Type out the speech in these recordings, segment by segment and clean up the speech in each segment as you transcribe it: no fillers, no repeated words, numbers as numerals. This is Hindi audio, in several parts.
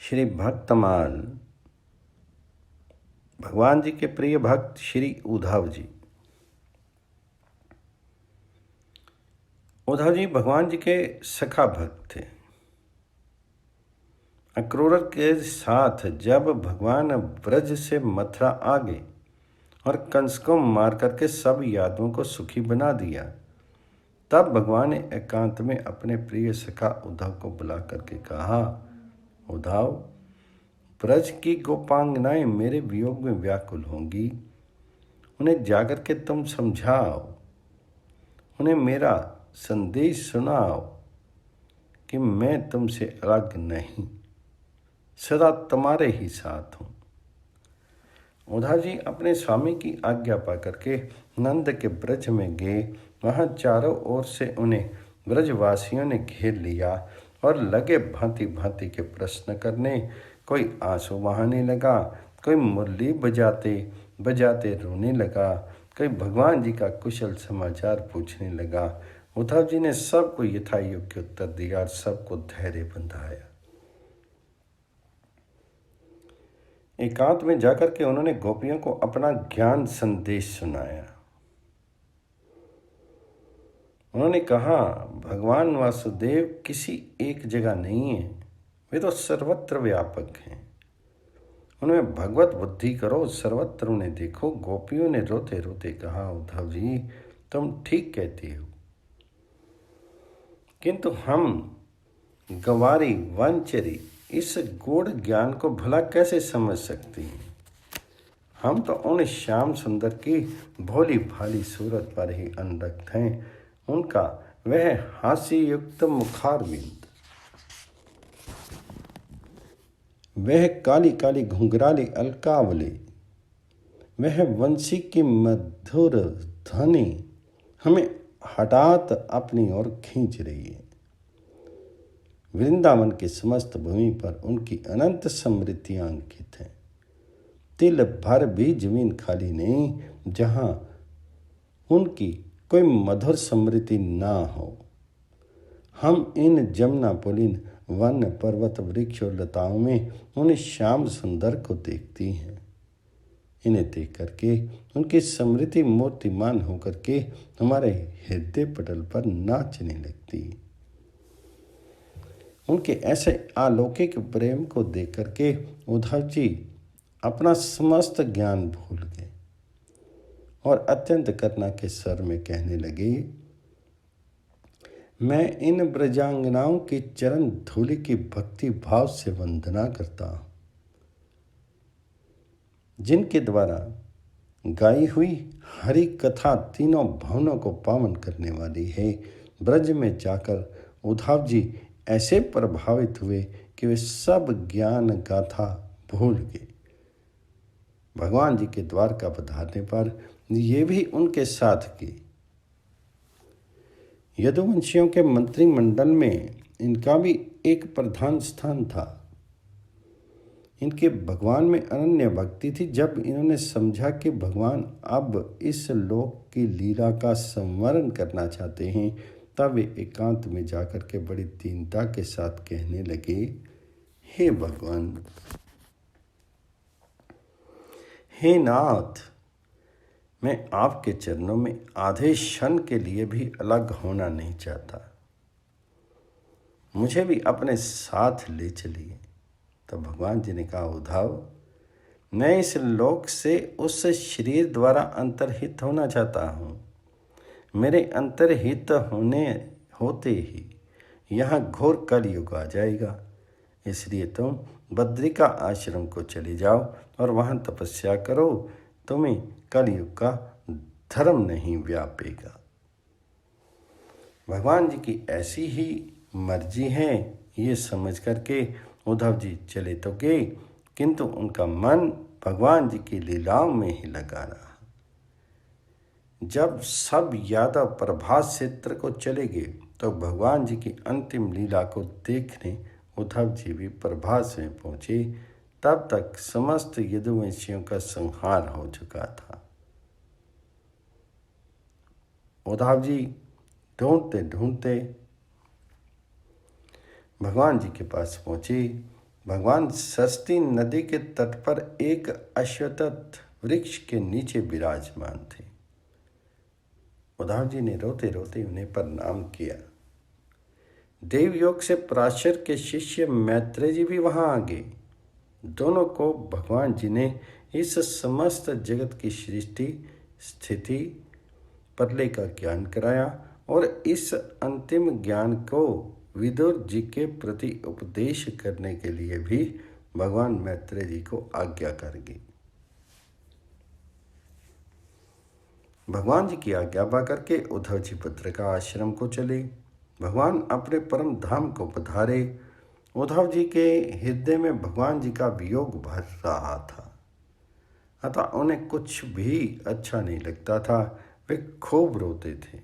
श्री भक्तमाल भगवान जी के प्रिय भक्त श्री उद्धव जी। उद्धव जी भगवान जी के सखा भक्त थे। अक्रूर के साथ जब भगवान ब्रज से मथुरा आ गए और कंस को मार करके सब यादवों को सुखी बना दिया, तब भगवान ने एकांत में अपने प्रिय सखा उद्धव को बुला करके कहा, उद्धव, ब्रज की गोपांगनाएं मेरे वियोग में व्याकुल होंगी, उन्हें जाकर के तुम समझाओ, उन्हें मेरा संदेश सुनाओ कि मैं तुमसे अलग नहीं, सदा तुम्हारे ही साथ हूँ। उद्धव जी अपने स्वामी की आज्ञा पा करके नंद के ब्रज में गए। वहाँ चारों ओर से उन्हें ब्रजवासियों ने घेर लिया और लगे भांति भांति के प्रश्न करने। कोई आंसू बहाने लगा, कोई मुरली बजाते बजाते रोने लगा, कोई भगवान जी का कुशल समाचार पूछने लगा। उद्धव जी ने सबको यथायोग्य उत्तर दिया और सबको धैर्य बंधाया। एकांत में जाकर के उन्होंने गोपियों को अपना ज्ञान संदेश सुनाया। उन्होंने कहा, भगवान वासुदेव किसी एक जगह नहीं है, वे तो सर्वत्र व्यापक हैं। उनमें भगवत बुद्धि करो, सर्वत्र उन्हें देखो। गोपियों ने रोते रोते कहा, उद्धव जी तुम ठीक कहती हो, किंतु हम गंवारी वंचरी इस गूढ़ ज्ञान को भला कैसे समझ सकती हैं? हम तो उन श्याम सुंदर की भोली भाली सूरत पर ही अनुरक्त हैं। उनका वह हास्य युक्त मुखारविंद, वह काली काली घुंघराली अलकावली, वह वंशी की मधुर ध्वनि हमें हठात अपनी ओर खींच रही है। वृंदावन की समस्त भूमि पर उनकी अनंत समृद्धियां अंकित हैं। तिल भर भी जमीन खाली नहीं जहां उनकी कोई मधुर समृद्धि ना हो। हम इन जमुना पुलिन वन पर्वत वृक्ष और लताओं में उन श्याम सुंदर को देखती हैं। इन्हें देख करके उनकी समृद्धि मूर्तिमान होकर के हमारे हृदय पटल पर नाचने लगती। उनके ऐसे अलौकिक प्रेम को देख करके उद्धव जी अपना समस्त ज्ञान भूल गए और अत्यंत करुणा के स्वर में कहने लगे, मैं इन ब्रजांगनाओं की चरण धूलि की भक्ति भाव से वंदना करता हूँ, जिनके द्वारा गाई हुई हरि कथा तीनों भवनों को पावन करने वाली है। ब्रज में जाकर उद्धव जी ऐसे प्रभावित हुए कि वे सब ज्ञान गाथा भूल गए। भगवान जी के द्वार का पधारने पर ये भी उनके साथ की। यदुवंशियों के मंत्रिमंडल में इनका भी एक प्रधान स्थान था। इनके भगवान में अनन्य भक्ति थी। जब इन्होंने समझा कि भगवान अब इस लोक की लीला का संवरण करना चाहते हैं, तब वे एकांत में जाकर के बड़ी दीनता के साथ कहने लगे, हे भगवान, हे नाथ, मैं आपके चरणों में आधे क्षण के लिए भी अलग होना नहीं चाहता, मुझे भी अपने साथ ले चलिए। तो भगवान जी ने कहा, उद्धव, मैं इस लोक से उस शरीर द्वारा अंतर्हित होना चाहता हूँ। मेरे अंतर्हित होते ही यहाँ घोर कलयुग आ जाएगा। इसलिए तुम बद्रिका आश्रम को चले जाओ और वहाँ तपस्या करो, तुम्हें कलयुग का धर्म नहीं व्यापेगा। भगवान जी की ऐसी ही मर्जी है, ये समझ करके उद्धव जी चले तो गए, किंतु उनका मन भगवान जी की लीलाओं में ही लगा रहा। जब सब यादव प्रभात क्षेत्र को चले गए तो भगवान जी की अंतिम लीला को देखने उद्धव जी भी प्रभास में पहुंचे। तब तक समस्त यदुवंशियों का संहार हो चुका था। उद्धव जी ढूंढते ढूंढते भगवान जी के पास पहुंचे। भगवान सरस्वती नदी के तट पर एक अश्वत्थ वृक्ष के नीचे विराजमान थे। उद्धव जी ने रोते रोते उन्हें प्रणाम किया। देवयोग से पराशर के शिष्य मैत्रेय जी भी वहां आ गए। दोनों को भगवान जी ने इस समस्त जगत की सृष्टि, स्थिति, प्रलय का ज्ञान कराया और इस अंतिम ज्ञान को विदुर जी के प्रति उपदेश करने के लिए भी भगवान मैत्रेय जी को आज्ञा कर गई। भगवान जी की आज्ञा पाकर के उद्धव जी पुत्र का आश्रम को चले। भगवान अपने परम धाम को पधारे। उद्धव जी के हृदय में भगवान जी का वियोग भर रहा था, अतः उन्हें कुछ भी अच्छा नहीं लगता था। वे खूब रोते थे,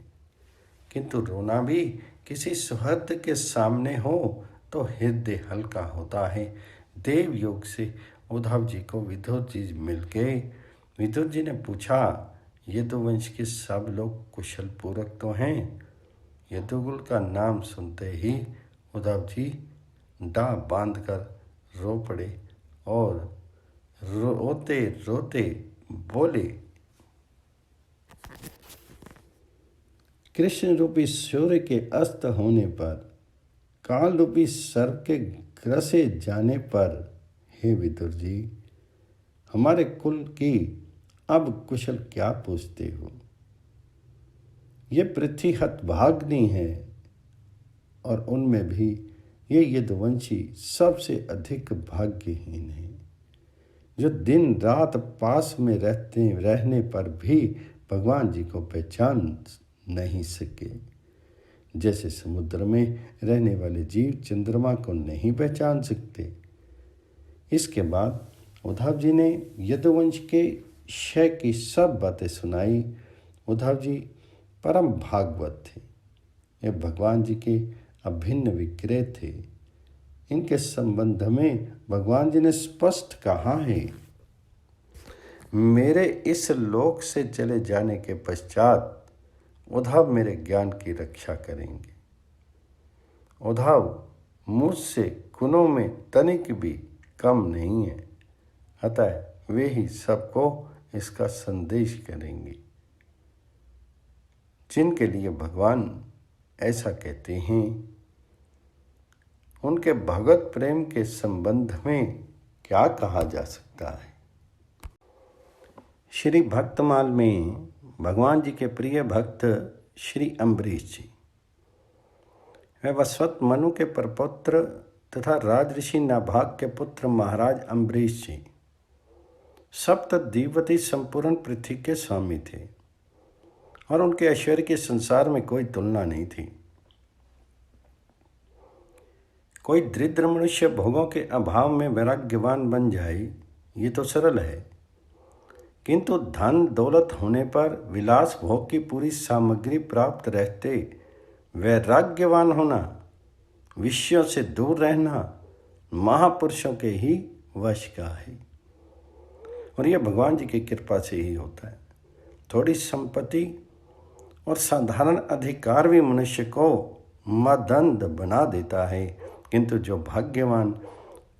किंतु रोना भी किसी सुहृद के सामने हो तो हृदय हल्का होता है। देव योग से उद्धव जी को विदुर जी मिल गए। विदुर जी ने पूछा, यदुवंश के सब लोग कुशल पूर्वक तो हैं? यदुकुल का नाम सुनते ही उद्धव जी डाह बांधकर रो पड़े और रोते रोते बोले, कृष्ण रूपी सूर्य के अस्त होने पर, काल रूपी सर्प के ग्रसे जाने पर, हे विदुर जी, हमारे कुल की अब कुशल क्या पूछते हो? ये पृथ्वी हतभाग्नि है और उनमें भी ये यदुवंशी सबसे अधिक भाग्यहीन है, जो दिन रात पास में रहने पर भी भगवान जी को पहचान नहीं सके। जैसे समुद्र में रहने वाले जीव चंद्रमा को नहीं पहचान सकते। इसके बाद उद्धव जी ने यदुवंश के क्षय की सब बातें सुनाई। उद्धव जी परम भागवत थे। ये भगवान जी के अभिन्न विग्रह थे। इनके संबंध में भगवान जी ने स्पष्ट कहा है, मेरे इस लोक से चले जाने के पश्चात उद्धव मेरे ज्ञान की रक्षा करेंगे। उद्धव मुझसे गुणों में तनिक भी कम नहीं है, अतः वे ही सबको इसका संदेश करेंगे। जिनके लिए भगवान ऐसा कहते हैं, उनके भगवत प्रेम के संबंध में क्या कहा जा सकता है। श्री भक्तमाल में भगवान जी के प्रिय भक्त श्री अम्बरीश जी, वे वसवत मनु के प्रपुत्र तथा राजऋषि नाभाग के पुत्र महाराज अम्बरीश जी सप्तद्वीपति संपूर्ण पृथ्वी के स्वामी थे और उनके ऐश्वर्य के संसार में कोई तुलना नहीं थी। कोई दरिद्र मनुष्य भोगों के अभाव में वैराग्यवान बन जाए, ये तो सरल है, किंतु धन दौलत होने पर विलास भोग की पूरी सामग्री प्राप्त रहते वैराग्यवान होना, विषयों से दूर रहना महापुरुषों के ही वश का है और यह भगवान जी की कृपा से ही होता है। थोड़ी संपत्ति और साधारण अधिकार भी मनुष्य को मदंद बना देता है, किंतु जो भाग्यवान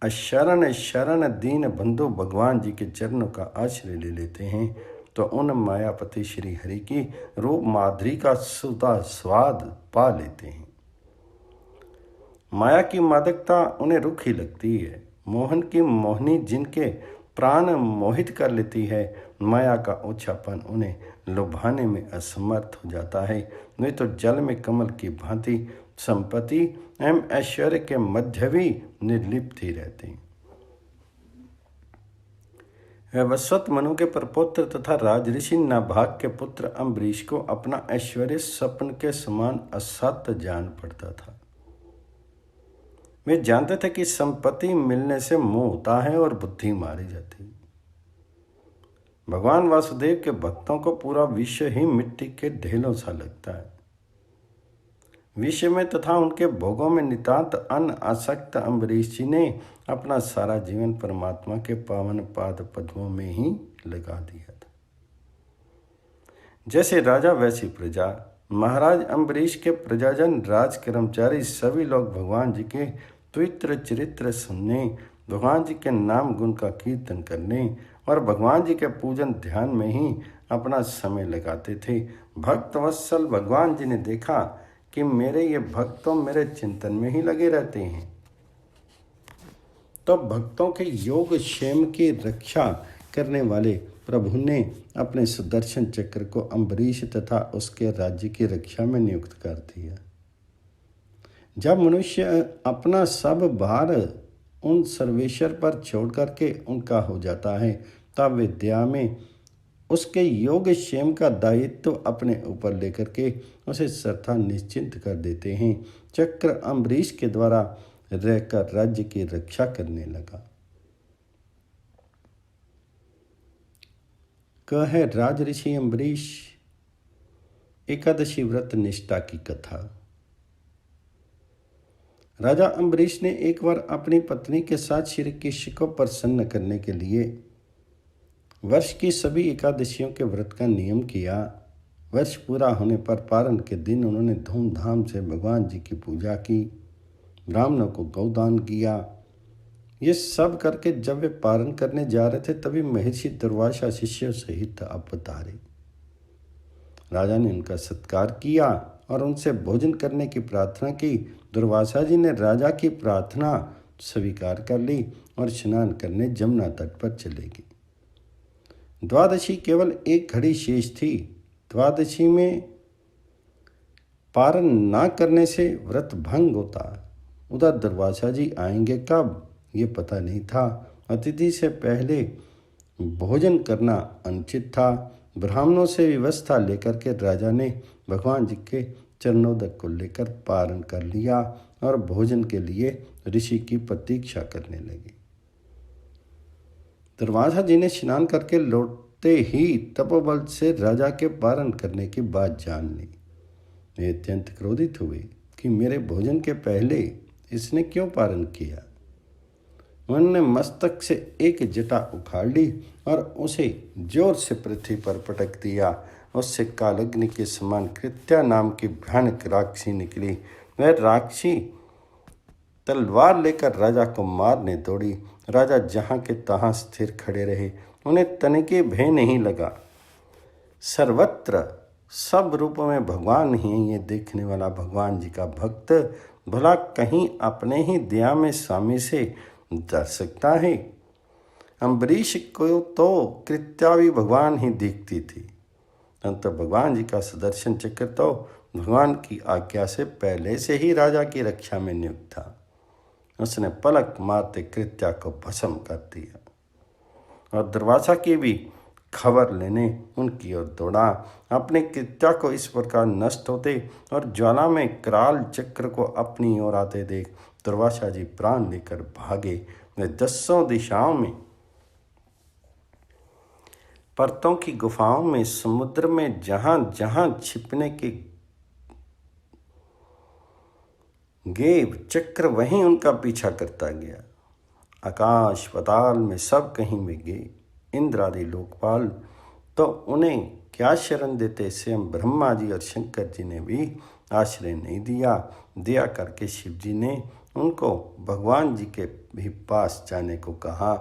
अशरण शरण दीन बंधु भगवान जी के चरणों का आश्रय ले लेते हैं, तो उन मायापति श्री हरि की रूप माधुरी का सुधा स्वाद पा लेते हैं। माया की मादकता उन्हें रुखी लगती है। मोहन की मोहनी जिनके प्राण मोहित कर लेती है, माया का ओछापन उन्हें लुभाने में असमर्थ हो जाता है। वे तो जल में कमल की भांति संपत्ति एवं ऐश्वर्य के मध्य भी निर्लिप्त ही रहते हैं। वसवत मनु के प्रपुत्र तथा राजऋषि नाभाग के पुत्र अम्बरीश को अपना ऐश्वर्य स्वप्न के समान असत्य जान पड़ता था। वे जानते थे कि संपत्ति मिलने से मोह होता है और बुद्धि मारी जाती है। भगवान वासुदेव के भक्तों को पूरा विश्व ही मिट्टी के ढेलों सा लगता है। विश्व में तथा उनके भोगों में नितांत अन्न आसक्त अम्बरीश जी ने अपना सारा जीवन परमात्मा के पावन पाद पद्मों में ही लगा दिया था। जैसे राजा वैसी प्रजा। महाराज अम्बरीश के प्रजाजन, राज कर्मचारी सभी लोग भगवान जी के पवित्र चरित्र सुनने भगवान जी के नाम गुण का कीर्तन करने और भगवान जी के पूजन ध्यान में ही अपना समय लगाते थे। भक्त वत्सल भगवान जी ने देखा कि मेरे ये भक्त तो मेरे चिंतन में ही लगे रहते हैं, तो भक्तों के योग क्षेम की रक्षा करने वाले प्रभु ने अपने सुदर्शन चक्र को अम्बरीश तथा उसके राज्य की रक्षा में नियुक्त कर दिया। जब मनुष्य अपना सब भार उन सर्वेश्वर पर छोड़ करके उनका हो जाता है, तब विद्या में उसके योग क्षेम का दायित्व अपने ऊपर लेकर के उसे सर्वथा निश्चिंत कर देते हैं। चक्र अम्बरीश के द्वारा रहकर राज्य की रक्षा करने लगा। कहे राज ऋषि अम्बरीश एकादशी व्रत निष्ठा की कथा। राजा अम्बरीश ने एक बार अपनी पत्नी के साथ श्री कृष्ण को प्रसन्न करने के लिए वर्ष की सभी एकादशियों के व्रत का नियम किया। वर्ष पूरा होने पर पारण के दिन उन्होंने धूमधाम से भगवान जी की पूजा की, ब्राह्मणों को गौदान किया। ये सब करके जब वे पारण करने जा रहे थे, तभी महर्षि दुर्वासा शिष्यों सहित आ पधारे। राजा ने उनका सत्कार किया और उनसे भोजन करने की प्रार्थना की। दुर्वासा जी ने राजा की प्रार्थना स्वीकार कर ली और स्नान करने जमुना तट पर चले गए। द्वादशी केवल एक घड़ी शेष थी। द्वादशी में पारण न करने से व्रत भंग होता। उधर दुर्वासा जी आएंगे कब, ये पता नहीं था। अतिथि से पहले भोजन करना अनुचित था। ब्राह्मणों से व्यवस्था लेकर के राजा ने भगवान जी के चरणोदक को लेकर पारण कर लिया और भोजन के लिए ऋषि की प्रतीक्षा करने लगे। दुर्वासा जी ने स्नान करके लौटते ही तपोबल से राजा के पारण करने की बात जान ली। वे अत्यंत क्रोधित हुए कि मेरे भोजन के पहले इसने क्यों पारण किया। उन्होंने मस्तक से एक जटा उखाड़ ली और उसे जोर से पृथ्वी पर पटक दिया। उससे कालग्नि के समान कृत्या नाम की भयानक राक्षसी निकली। वह राक्षसी तलवार लेकर राजा को मारने दौड़ी। राजा जहाँ के तहाँ स्थिर खड़े रहे, उन्हें तनिके भय नहीं लगा। सर्वत्र सब रूपों में भगवान ही ये देखने वाला भगवान जी का भक्त भला कहीं अपने ही दया में स्वामी से डर सकता है। अम्बरीश को तो कृत्या भी भगवान ही दिखती थी, परंतु भगवान जी का सुदर्शन चक्र तो भगवान की आज्ञा से पहले से ही राजा की रक्षा में नियुक्त था। उसने पलक मारते कृत्या को भस्म कर दिया और दुर्वासा की भी खबर लेने उनकी ओर दौड़ा। अपने कृत्या को इस प्रकार नष्ट होते और ज्वाला में कराल चक्र को अपनी ओर आते देख दुर्वासा जी प्राण लेकर भागे। वे 10 दिशाओं में, पर्तों की गुफाओं में, समुद्र में, जहां जहां छिपने के गेव चक्र वहीं उनका पीछा करता गया। आकाश पताल में सब कहीं में गए। इंद्र आदि लोकपाल तो उन्हें क्या शरण देते। स्वयं ब्रह्मा जी और शंकर जी ने भी आश्रय नहीं दिया। दया करके शिव जी ने उनको भगवान जी के भी पास जाने को कहा।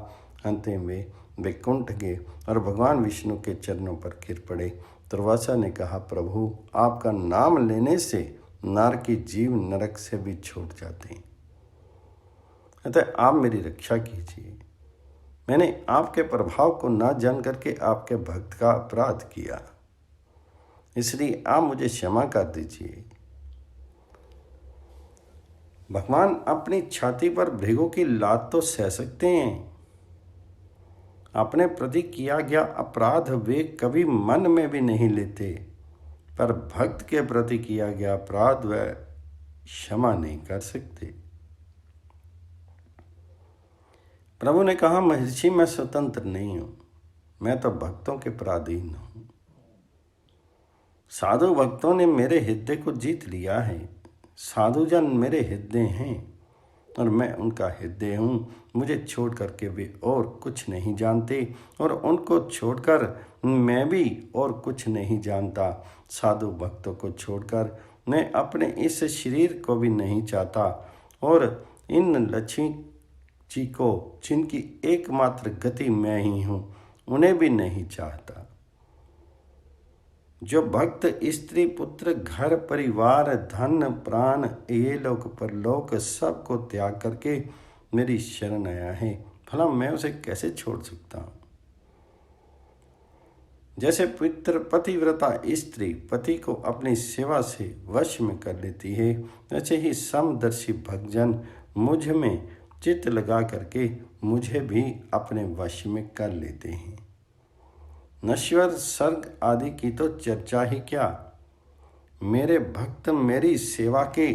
अंत में वे कुंठ गए और भगवान विष्णु के चरणों पर गिर पड़े। दुर्वासा ने कहा, प्रभु आपका नाम लेने से नर की जीव नरक से भी छूट जाते हैं, अतः आप मेरी रक्षा कीजिए। मैंने आपके प्रभाव को ना जान करके आपके भक्त का अपराध किया, इसलिए आप मुझे क्षमा कर दीजिए। भगवान अपनी छाती पर भृगु की लात तो सह सकते हैं। अपने प्रति किया गया अपराध वे कभी मन में भी नहीं लेते, पर भक्त के प्रति किया गया अपराध वह क्षमा नहीं कर सकते। प्रभु ने कहा, महर्षि मैं स्वतंत्र नहीं हूं, मैं तो भक्तों के पराधीन हूं। साधु भक्तों ने मेरे हृदय को जीत लिया है। साधुजन मेरे हृदय हैं और मैं उनका हृदय हूँ। मुझे छोड़ करके वे और कुछ नहीं जानते और उनको छोड़कर मैं भी और कुछ नहीं जानता। साधु भक्तों को छोड़कर मैं अपने इस शरीर को भी नहीं चाहता और इन लक्ष्मी जी को, जिनकी एकमात्र गति मैं ही हूँ, उन्हें भी नहीं चाहता। जो भक्त स्त्री पुत्र घर परिवार धन प्राण ये लोक परलोक सबको त्याग करके मेरी शरण आया है, भला मैं उसे कैसे छोड़ सकता हूँ। जैसे पतिव्रता स्त्री पति को अपनी सेवा से वश में कर लेती है, वैसे ही समदर्शी भक्तजन मुझ में चित्त लगा करके मुझे भी अपने वश में कर लेते हैं। नश्वर सर्ग आदि की तो चर्चा ही क्या, मेरे भक्त मेरी सेवा के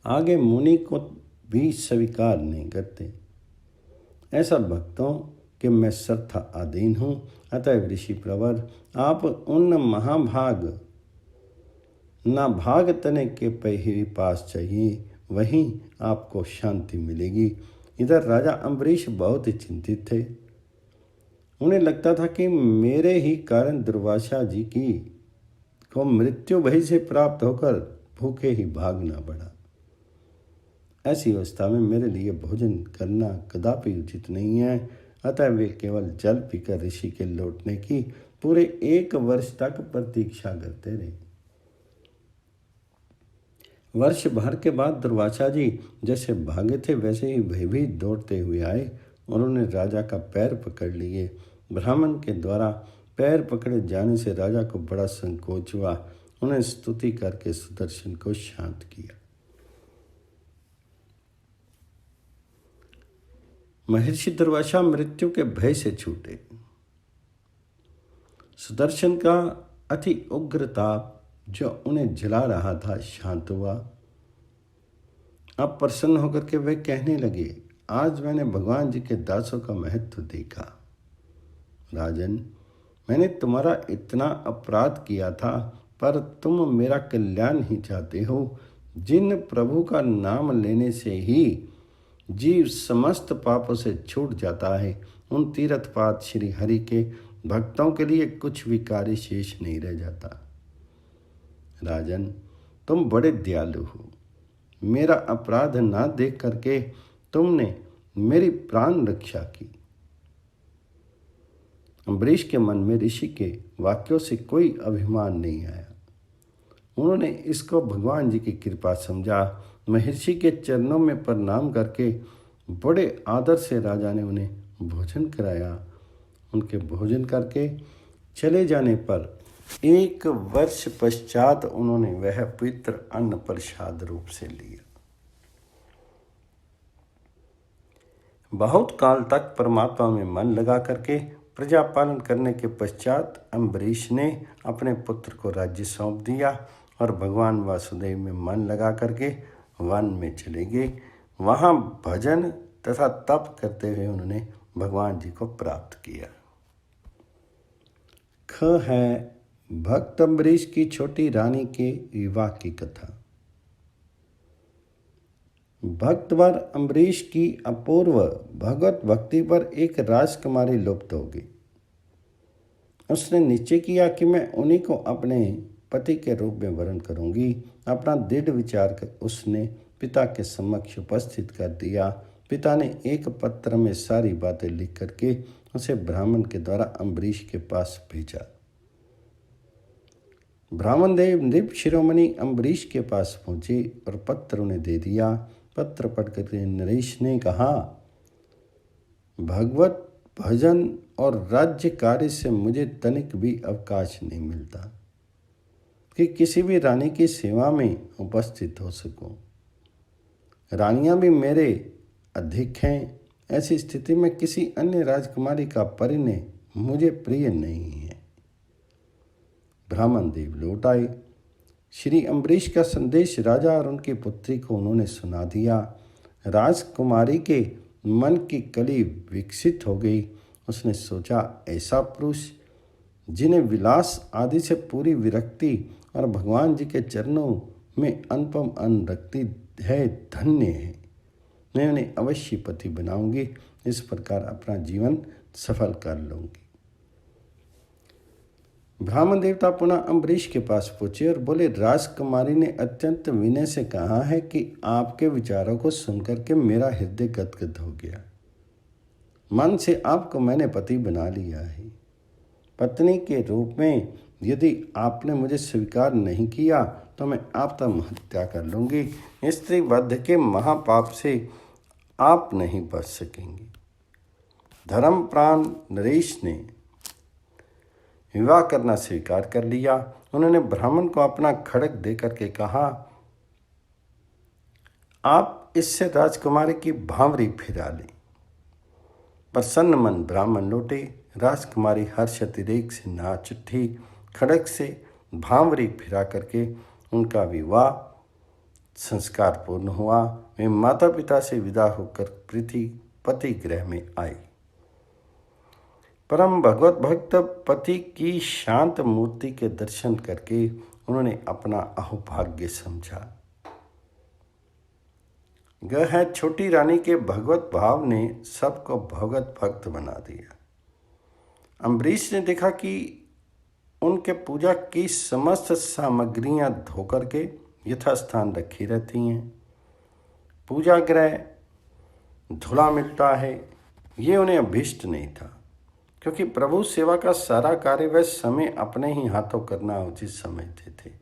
आगे मुनि को भी स्वीकार नहीं करते। ऐसा भक्तों कि मैं सर्था अधीन हूँ, अतः ऋषि प्रवर आप उन महाभाग ना भाग तने के ही पास चाहिए, वहीं आपको शांति मिलेगी। इधर राजा अम्बरीश बहुत ही चिंतित थे। उन्हें लगता था कि मेरे ही कारण दुर्वासा जी की को मृत्यु भय से प्राप्त होकर भूखे ही भागना पड़ा। ऐसी अवस्था में मेरे लिए भोजन करना कदापि उचित नहीं है, अतः वे केवल जल पीकर ऋषि के लौटने की पूरे 1 वर्ष तक प्रतीक्षा करते रहे। वर्ष भर के बाद दुर्वासा जी जैसे भागे थे वैसे ही वे भी दौड़ते हुए आए। उन्होंने राजा का पैर पकड़ लिए। ब्राह्मण के द्वारा पैर पकड़े जाने से राजा को बड़ा संकोच हुआ। उन्हें स्तुति करके सुदर्शन को शांत किया। महर्षि दुर्वासा मृत्यु के भय से छूटे। सुदर्शन का अति उग्र ताप जो उन्हें जला रहा था शांत हुआ। अब प्रसन्न होकर के वे कहने लगे, आज मैंने भगवान जी के दासों का महत्व देखा। राजन, मैंने तुम्हारा इतना अपराध किया था, पर तुम मेरा कल्याण ही चाहते हो। जिन प्रभु का नाम लेने से ही जीव समस्त पापों से छूट जाता है, उन तीर्थपात श्री हरि के भक्तों के लिए कुछ भी कार्य शेष नहीं रह जाता। राजन, तुम बड़े दयालु हो। मेरा अपराध ना देख करके तुमने मेरी प्राण रक्षा की। अम्बरीश के मन में ऋषि के वाक्यों से कोई अभिमान नहीं आया। उन्होंने इसको भगवान जी की कृपा समझा। महर्षि के चरणों में प्रणाम करके बड़े आदर से राजा ने उन्हें भोजन कराया। उनके भोजन करके चले जाने पर 1 वर्ष पश्चात उन्होंने वह पवित्र अन्न प्रसाद रूप से लिया। बहुत काल तक परमात्मा में मन लगा करके प्रजा पालन करने के पश्चात अम्बरीश ने अपने पुत्र को राज्य सौंप दिया और भगवान वासुदेव में मन लगा करके वन में चले गए। वहाँ भजन तथा तप करते हुए उन्होंने भगवान जी को प्राप्त किया। ख है भक्त अम्बरीश की छोटी रानी के विवाह की कथा। भक्तवर अम्बरीश की अपूर्व भगवत भक्ति पर एक राजकुमारी लुप्त हो गई। उसने निश्चय किया कि मैं उन्हीं को अपने पति के रूप में वरण करूंगी। अपना दृढ़ विचार कर उसने पिता के समक्ष उपस्थित कर दिया। पिता ने एक पत्र में सारी बातें लिख करके उसे ब्राह्मण के द्वारा अम्बरीश के पास भेजा। ब्राह्मण देव नृप शिरोमणि अम्बरीश के पास पहुंचे और पत्र उन्हें दे दिया। पत्र पढ़कर नरेश ने कहा, भगवत भजन और राज्य कार्य से मुझे तनिक भी अवकाश नहीं मिलता कि किसी भी रानी की सेवा में उपस्थित हो सकूं। रानियां भी मेरे अधिक हैं। ऐसी स्थिति में किसी अन्य राजकुमारी का परिणय मुझे प्रिय नहीं है। ब्राह्मण देव लौट आए। श्री अम्बरीश का संदेश राजा और उनकी पुत्री को उन्होंने सुना दिया। राजकुमारी के मन की कली विकसित हो गई। उसने सोचा, ऐसा पुरुष जिन्हें विलास आदि से पूरी विरक्ति और भगवान जी के चरणों में अनुपम अनुरक्ति है, धन्य है। मैं उन्हें अवश्य पति बनाऊंगी। इस प्रकार अपना जीवन सफल कर लूंगी। ब्राह्मण देवता पुनः अम्बरीश के पास पहुंचे और बोले, राजकुमारी ने अत्यंत विनय से कहा है कि आपके विचारों को सुनकर के मेरा हृदय गदगद हो गया। मन से आपको मैंने पति बना लिया है। पत्नी के रूप में यदि आपने मुझे स्वीकार नहीं किया तो मैं आत्महत्या कर लूंगी। स्त्री वध के महापाप से आप नहीं बच सकेंगी। धर्मप्राण नरेश ने विवाह करना स्वीकार कर लिया। उन्होंने ब्राह्मण को अपना खड्ग देकर के कहा, आप इससे राजकुमारी की भांवरी फिरा लें। प्रसन्न मन ब्राह्मण लौटे। राजकुमारी हर्ष अतिरेक से नाच उठी। खड्ग से भांवरी फिरा करके उनका विवाह संस्कार पूर्ण हुआ। वे माता पिता से विदा होकर पति गृह में आई। परम भगवत भक्त पति की शांत मूर्ति के दर्शन करके उन्होंने अपना अहोभाग्य समझा। यह छोटी रानी के भगवत भाव ने सबको भगवत भक्त बना दिया। अम्बरीश ने देखा कि उनके पूजा की समस्त सामग्रियां धोकर के यथास्थान रखी रहती हैं। पूजा गृह धुला मिलता है। ये उन्हें अभीष्ट नहीं था, क्योंकि प्रभु सेवा का सारा कार्य वह समय अपने ही हाथों करना उचित समझते थे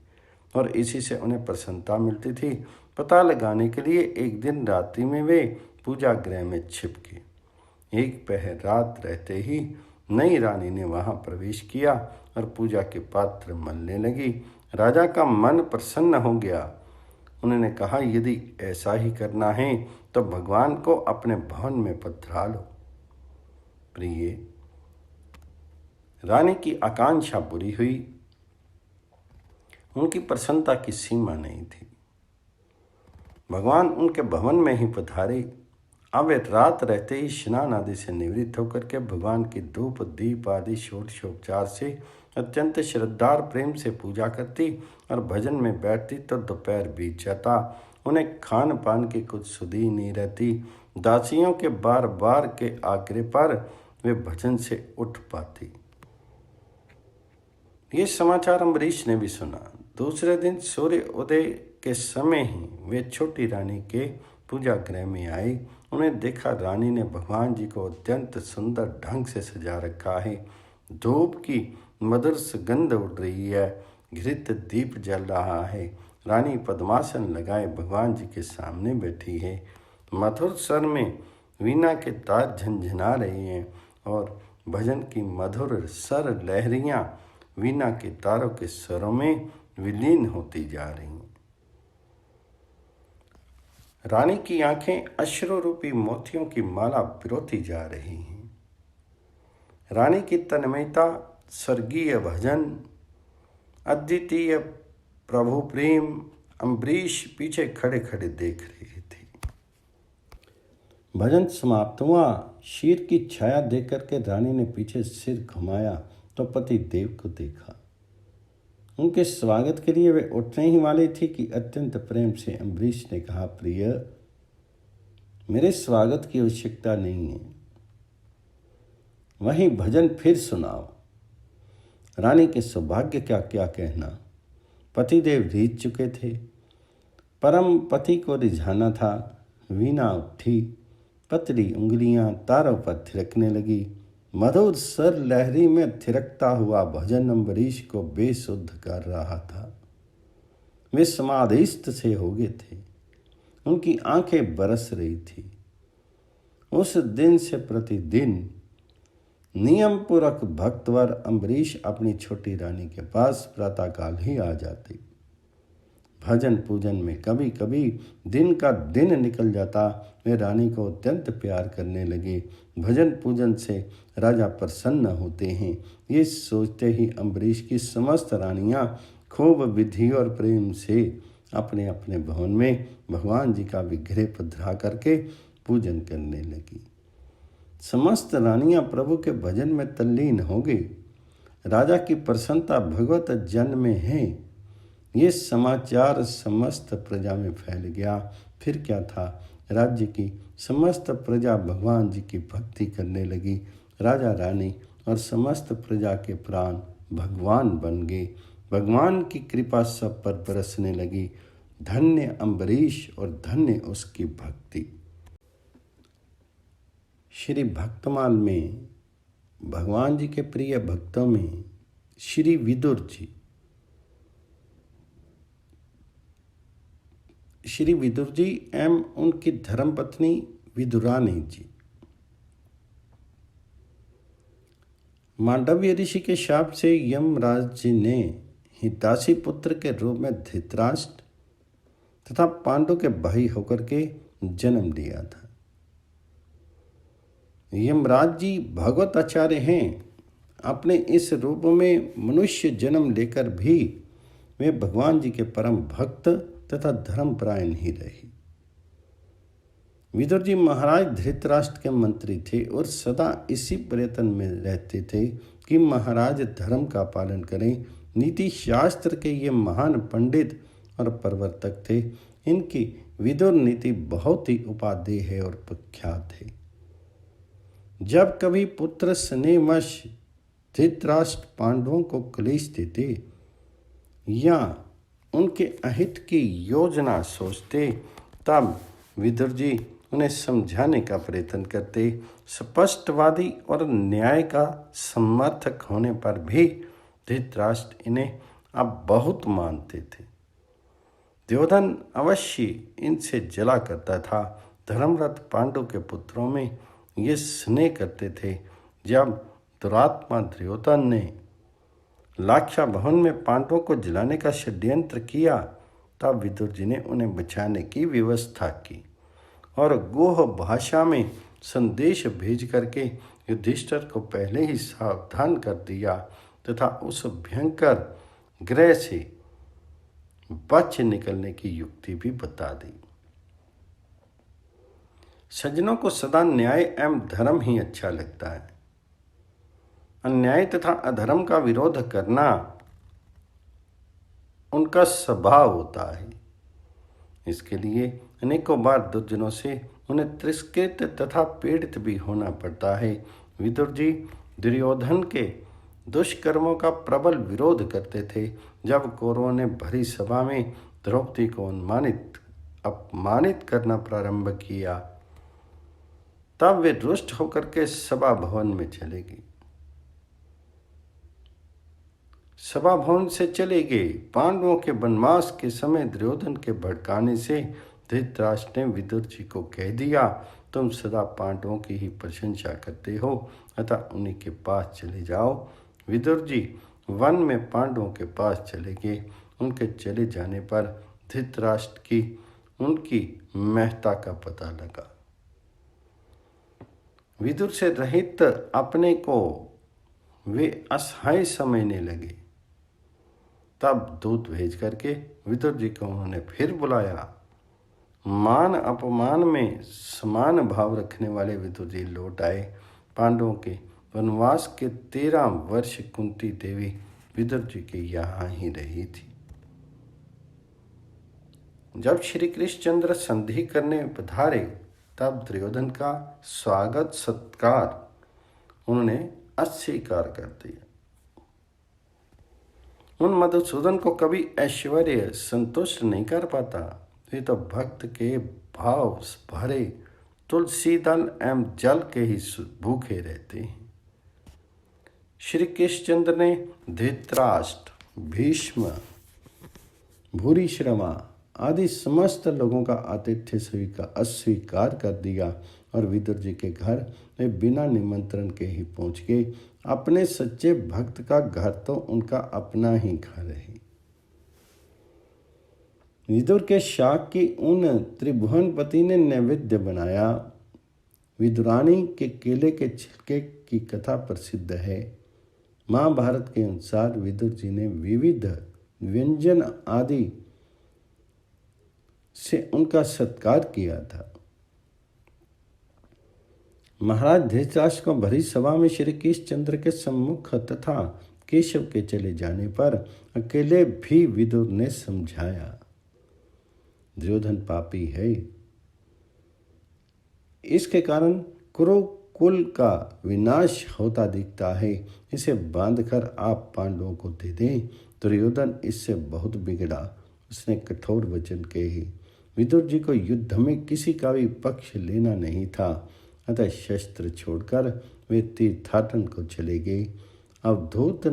और इसी से उन्हें प्रसन्नता मिलती थी। पता लगाने के लिए एक दिन रात्रि में वे पूजा गृह में छिप गए। एक पहर रात रहते ही नई रानी ने वहां प्रवेश किया और पूजा के पात्र मलने लगी। राजा का मन प्रसन्न हो गया। उन्होंने कहा, यदि ऐसा ही करना है तो भगवान को अपने भवन में पधरा लो। प्रिय, रानी की आकांक्षा पूरी हुई। उनकी प्रसन्नता की सीमा नहीं थी। भगवान उनके भवन में ही पधारे। अब वे रात रहते ही स्नान आदि से निवृत्त होकर के भगवान की धूप दीप आदि षोडशोपचार से अत्यंत श्रद्धा प्रेम से पूजा करती और भजन में बैठती तो दोपहर बीत जाता। उन्हें खान पान की कुछ सुधि नहीं रहती। दासियों के बार बार के आग्रह पर वे भजन से उठ पाती। ये समाचार अम्बरीश ने भी सुना। दूसरे दिन सूर्य उदय के समय ही वे छोटी रानी के पूजा गृह में आई। उन्हें देखा रानी ने भगवान जी को अत्यंत सुंदर ढंग से सजा रखा है। धूप की मधुर सुगंध उड़ रही है। घृत दीप जल रहा है। रानी पद्मासन लगाए भगवान जी के सामने बैठी है। मधुर स्वर में वीणा के तार झंझना रहे हैं और भजन की मधुर स्वर लहरियां वीणा के तारों के स्वरों में विलीन होती जा रही हैं। रानी की आंखें अश्रु रूपी मोतियों की माला पिरोती जा रही हैं। रानी की तन्मयता, स्वर्गीय भजन, अद्वितीय प्रभु प्रेम अम्बरीश पीछे खड़े खड़े देख रहे थे। भजन समाप्त हुआ। शीर की छाया देख करके रानी ने पीछे सिर घुमाया तो पति देव को देखा। उनके स्वागत के लिए वे उठने ही वाले थे कि अत्यंत प्रेम से अम्बरीश ने कहा, प्रिय, मेरे स्वागत की आवश्यकता नहीं है, वहीं भजन फिर सुनाओ। रानी के सौभाग्य क्या क्या कहना। पतिदेव रीत चुके थे। परम पति को रिझाना था। वीणा उठी। पतली उंगलियां तारों पर थिरकने लगी। मधुर स्वर लहरी में थिरकता हुआ भजन अम्बरीश को बेसुध कर रहा था। वे समाधिस्थ से हो गए थे। उनकी आंखें बरस रही थी। उस दिन से प्रतिदिन नियम पूर्वक भक्तवर अम्बरीश अपनी छोटी रानी के पास प्रातःकाल ही आ जाते। भजन पूजन में कभी कभी दिन का दिन निकल जाता। वे रानी को अत्यंत प्यार करने लगे। भजन पूजन से राजा प्रसन्न होते हैं। ये सोचते ही अम्बरीश की समस्त रानियां खूब विधि और प्रेम से अपने अपने भवन में भगवान जी का विग्रह पधरा करके पूजन करने लगी। समस्त रानियां प्रभु के भजन में तल्लीन हो गई। राजा की प्रसन्नता भगवत जन में है। ये समाचार समस्त प्रजा में फैल गया। फिर क्या था, राज्य की समस्त प्रजा भगवान जी की भक्ति करने लगी। राजा रानी और समस्त प्रजा के प्राण भगवान बन गए। भगवान की कृपा सब पर बरसने लगी। धन्य अम्बरीश और धन्य उसकी भक्ति। श्री भक्तमाल में भगवान जी के प्रिय भक्तों में श्री विदुर जी, श्री विदुर जी एवं उनकी धर्मपत्नी विदुरानी जी। मांडव्य ऋषि के शाप से यमराज जी ने हिताशी पुत्र के रूप में धृतराष्ट्र तथा पांडु के भाई होकर के जन्म लिया था। यमराज जी भगवत आचार्य हैं। अपने इस रूप में मनुष्य जन्म लेकर भी वे भगवान जी के परम भक्त तथा धर्मपरायण ही रहे। विदुर जी महाराज धृतराष्ट्र के मंत्री थे और सदा इसी प्रयत्न में रहते थे कि महाराज धर्म का पालन करें। नीति शास्त्र के ये महान पंडित और प्रवर्तक थे। इनकी विदुर नीति बहुत ही उपादेय और प्रख्यात है। जब कभी पुत्र स्नेहवश धृतराष्ट्र पांडवों को क्लेश देते या उनके अहित की योजना सोचते, तब विदुर जी उन्हें समझाने का प्रयत्न करते। स्पष्टवादी और न्याय का समर्थक होने पर भी धृतराष्ट्र इन्हें अब बहुत मानते थे। दुर्योधन अवश्य इनसे जला करता था। धर्मरत पांडु के पुत्रों में ये स्नेह करते थे। जब दुरात्मा दुर्योधन ने लाक्षा भवन में पांडवों को जलाने का षड्यंत्र किया, तब विदुर जी ने उन्हें बचाने की व्यवस्था की और गोह भाषा में संदेश भेज करके युधिष्ठिर को पहले ही सावधान कर दिया तथा उस भयंकर ग्रह से बच निकलने की युक्ति भी बता दी। सज्जनों को सदा न्याय एवं धर्म ही अच्छा लगता है। अन्याय तथा अधर्म का विरोध करना उनका स्वभाव होता है। इसके लिए अनेकों बार दुर्जनों से उन्हें तिरस्कृत तथा पीड़ित भी होना पड़ता है। विदुर जी दुर्योधन के दुष्कर्मों का प्रबल विरोध करते थे। जब कौरवों ने भरी सभा में द्रौपदी को अपमानित करना प्रारंभ किया, तब वे रुष्ट होकर के सभा भवन में चले गए। सभा भवन से चले गए। पांडवों के वनवास के समय दुर्योधन के भड़काने से धृतराष्ट्र ने विदुर जी को कह दिया, तुम सदा पांडवों की ही प्रशंसा करते हो, अतः उन्हीं के पास चले जाओ। विदुर जी वन में पांडवों के पास चले गए। उनके चले जाने पर धृतराष्ट्र की उनकी महत्ता का पता लगा। विदुर से रहित अपने को वे असहाय समझने लगे। तब दूत भेज करके विदुर जी को उन्होंने फिर बुलाया। मान अपमान में समान भाव रखने वाले विदुर जी लौट आए। पांडवों के वनवास के 13 वर्ष कुंती देवी विदुर जी के यहाँ ही रही थी। जब श्री कृष्णचंद्र संधि करने पधारे, तब दुर्योधन का स्वागत सत्कार उन्होंने अस्वीकार कर दिया। उन मधुसूदन को कभी ऐश्वर्य संतुष्ट नहीं कर पाता। वे तो भक्त के भाव भरे तुलसी दल एवं जल के ही भूखे रहते हैं। श्री कृष्णचंद्र ने धृतराष्ट्र, भीष्म, भूरिश्रवा आदि समस्त लोगों का आतिथ्य अस्वीकार कर दिया और विदुर जी के घर वे बिना निमंत्रण के ही पहुंच गए। अपने सच्चे भक्त का घर तो उनका अपना ही घर है। विदुर के शाक की उन त्रिभुवनपति ने नैवेद्य बनाया। विदुरानी के केले के छिलके की कथा प्रसिद्ध है। महाभारत के अनुसार विदुर जी ने विविध व्यंजन आदि से उनका सत्कार किया था। महाराज धृतराष्ट्र को भरी सभा में श्री कृष्णचंद्र के सम्मुख तथा केशव के चले जाने पर अकेले भी विदुर ने समझाया, दुर्योधन पापी है। इसके कारण कुरु कुल का विनाश होता दिखता है, इसे बांधकर आप पांडवों को दे दें। दुर्योधन इससे बहुत बिगड़ा। उसने कठोर वचन कहे। विदुर जी को युद्ध में किसी का भी पक्ष लेना नहीं था, अतः शस्त्र छोड़कर वे तीर्थाटन को चले गए। अवधूत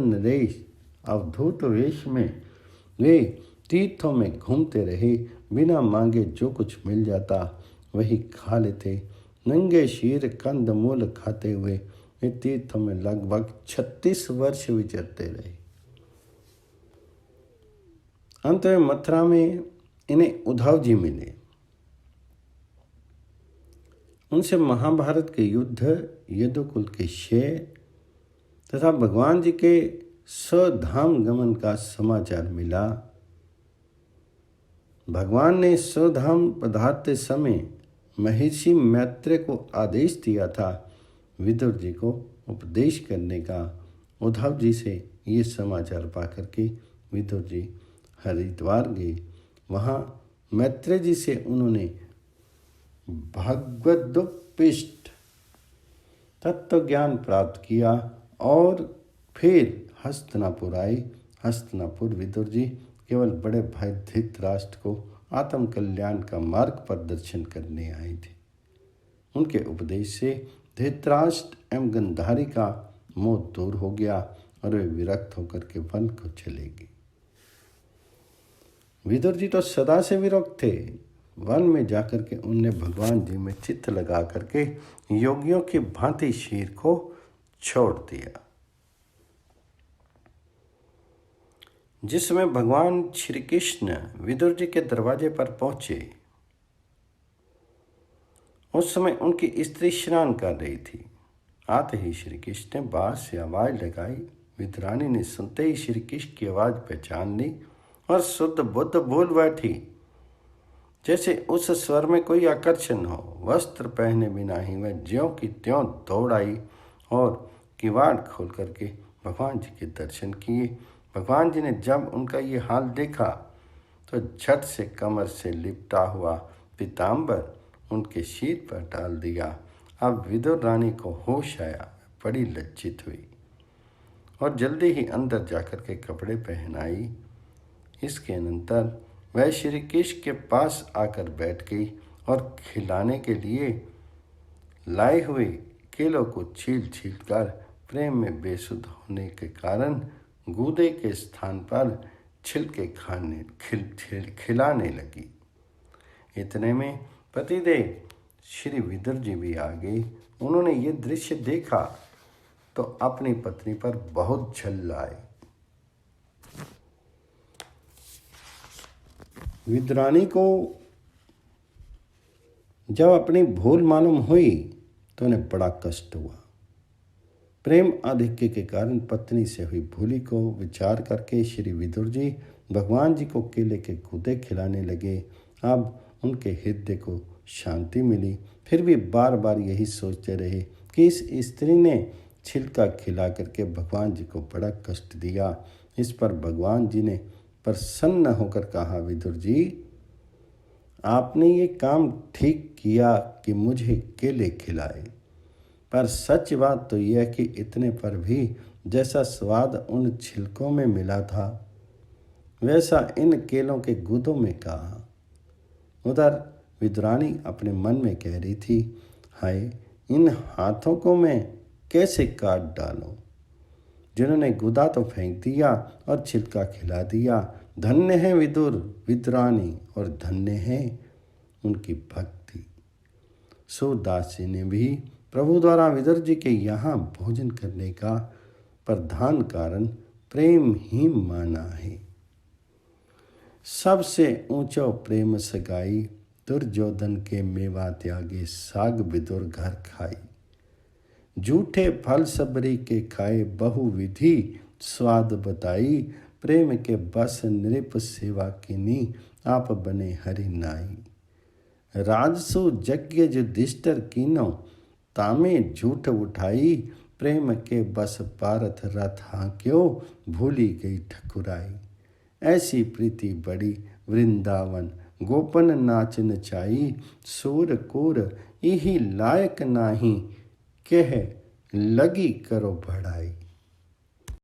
वेश में वे तीर्थों में घूमते रहे। बिना मांगे जो कुछ मिल जाता वही खा लेते। नंगे शीर कंद मूल खाते हुए वे तीर्थों में लगभग 36 वर्ष विचरते रहे। अंत में मथुरा में इन्हें उद्धव जी मिले। उनसे महाभारत के युद्ध, यदुकुल के क्षय तथा भगवान जी के स्वधाम गमन का समाचार मिला। भगवान ने स्वधाम पधारते समय महर्षि मैत्रेय को आदेश दिया था विदुर जी को उपदेश करने का। उद्धव जी से ये समाचार पाकर के विदुर जी हरिद्वार गए। वहाँ मैत्रेय जी से उन्होंने भगवदुपदिष्ट तत्व ज्ञान प्राप्त किया और फिर हस्तिनापुर आए। हस्तिनापुर विदुर जी केवल बड़े भाई धृतराष्ट्र को आत्म कल्याण का मार्ग प्रदर्शन करने आए थे। उनके उपदेश से धृतराष्ट्र एवं गंधारी का मोह दूर हो गया और वे विरक्त होकर के वन को चले गए। विदुर जी तो सदा से विरक्त थे। वन में जाकर के उनने भगवान जी में चित्त लगा करके योगियों की भांति शरीर को छोड़ दिया। जिसमें भगवान श्री कृष्ण विदुर जी के दरवाजे पर पहुंचे, उस समय उनकी स्त्री स्नान कर रही थी। आते ही श्री कृष्ण ने बाहर से आवाज लगाई। विदुरानी ने सुनते ही श्री कृष्ण की आवाज पहचान ली और शुद्ध बुद्ध बोल बैठी। जैसे उस स्वर में कोई आकर्षण हो। वस्त्र पहने बिना ही वह ज्यों की त्यों दौड़ आई और किवाड़ खोल करके भगवान जी के दर्शन किए। भगवान जी ने जब उनका ये हाल देखा तो झट से कमर से लिपटा हुआ पीताम्बर उनके सिर पर डाल दिया। अब विदुर रानी को होश आया, बड़ी लज्जित हुई और जल्दी ही अंदर जाकर के कपड़े पहनाई। इसके अनंतर वह श्री कृष्ण के पास आकर बैठ गई और खिलाने के लिए लाए हुए केलों को छील छील कर प्रेम में बेसुध होने के कारण गूदे के स्थान पर छिलके खिलाने लगी। इतने में पतिदेव श्री विदुर जी भी आ गए। उन्होंने ये दृश्य देखा तो अपनी पत्नी पर बहुत झल्लाए। विदुरानी को जब अपनी भूल मालूम हुई तो उन्हें बड़ा कष्ट हुआ। प्रेम आधिक्य के कारण पत्नी से हुई भूली को विचार करके श्री विदुर जी भगवान जी को केले के गूदे खिलाने लगे। अब उनके हृदय को शांति मिली, फिर भी बार बार यही सोचते रहे कि इस स्त्री ने छिलका खिला करके भगवान जी को बड़ा कष्ट दिया। इस पर भगवान जी ने प्रसन्न होकर कहा, विदुर जी आपने ये काम ठीक किया कि मुझे केले खिलाए, पर सच बात तो यह कि इतने पर भी जैसा स्वाद उन छिलकों में मिला था वैसा इन केलों के गूदों में कहा। उधर विदुरानी अपने मन में कह रही थी, हाय इन हाथों को मैं कैसे काट डालूं, जिन्होंने गुदा तो फेंक दिया और छिलका खिला दिया। धन्य है विदुरानी और धन्य है उनकी भक्ति। सूरदास जी ने भी प्रभु द्वारा विदुर जी के यहाँ भोजन करने का प्रधान कारण प्रेम ही माना है। सबसे ऊंचो प्रेम सगाई, दुर्योधन के मेवा त्यागे साग विदुर घर खाई। झूठे फल सबरी के खाए बहु विधि स्वाद बताई। प्रेम के बस नृप सेवा कीनी आप बने हरि नाई। राजसु यज्ञ युधिष्ठिर कीनो तामे झूठ उठाई। प्रेम के बस पारथ रथ हांक्यो भूली गई ठकुराई। ऐसी प्रीति बड़ी वृंदावन गोपन नाच नचाई। सूर कूर यही लायक नाही कह लगी करो बढ़ाई।